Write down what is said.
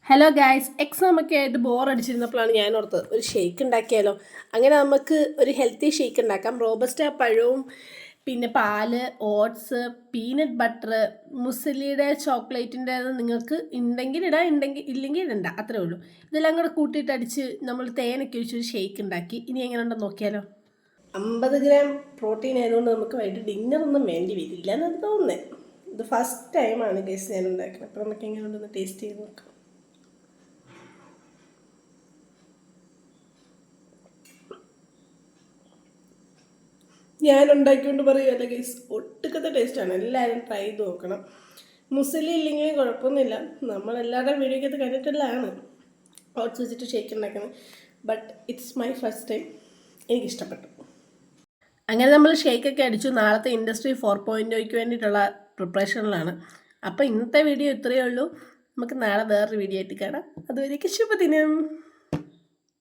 Hello guys, എക്സാമൊക്കെ ആയിട്ട് ബോറടിച്ചിരുന്നപ്പോഴാണ് ഞാൻ ഓർത്തത് ഒരു ഷേക്ക് ഉണ്ടാക്കിയാലോ. അങ്ങനെ നമുക്ക് ഒരു ഹെൽത്തി ഷേക്ക് ഉണ്ടാക്കാം. റോബസ്റ്റ പഴവും പിന്നെ പാല്, ഓട്സ്, പീനട്ട് ബട്ടർ, മുസലിയുടെ ചോക്ലേറ്റിൻ്റെ നിങ്ങൾക്ക് ഉണ്ടെങ്കിൽ ഇടാം, ഇല്ലെങ്കിൽ ഇടണ്ട, അത്രേ ഉള്ളൂ. ഇതെല്ലാം കൂടെ കൂട്ടിയിട്ട് അടിച്ച് നമ്മൾ തേനൊക്കെ ഒഴിച്ചൊരു ഷേക്ക് ഉണ്ടാക്കി. ഇനി എങ്ങനെ ഉണ്ടെന്ന് നോക്കിയാലോ. 50 ഗ്രാം പ്രോട്ടീൻ ആയതുകൊണ്ട് നമുക്ക് വൈകിട്ട് ഡിന്നറൊന്നും വേണ്ടി വരില്ല എന്നാണ് തോന്നുന്നത്. ഇത് ഫസ്റ്റ് ടൈമാണ് ഗൈസ് ഞാൻ ഉണ്ടാക്കുന്നത്. അപ്പോൾ നമുക്ക് എങ്ങനെ ഉണ്ടെന്ന് ടേസ്റ്റ് ചെയ്ത് നോക്കാം. ഞാൻ ഉണ്ടാക്കിക്കൊണ്ട് പറയുമല്ല ഗൈസ്, ഒട്ടുക്കത്തെ ടേസ്റ്റാണ്. എല്ലാവരും ട്രൈ ചെയ്ത് നോക്കണം. മുസലി ഇല്ലെങ്കിലും കുഴപ്പമൊന്നുമില്ല, നമ്മളെല്ലാവരുടെ വീഡിയോക്കകത്ത് കണ്ടിട്ടുള്ളതാണ് ഓട്സ് വെച്ചിട്ട് ഷേക്ക് ഉണ്ടാക്കുന്നത്. But it's my first time, എനിക്കിഷ്ടപ്പെട്ടു. അങ്ങനെ നമ്മൾ ഷേക്കൊക്കെ അടിച്ചു. നാളത്തെ ഇൻഡസ്ട്രി 4.0 വേണ്ടിയിട്ടുള്ള പ്രിപ്പറേഷനിലാണ്. അപ്പോൾ ഇന്നത്തെ വീഡിയോ ഇത്രയേ ഉള്ളൂ. നമുക്ക് നാളെ വേറൊരു വീഡിയോ ആയിട്ട് കാണാം. അതുവരേക്കും ശുഭദിനം.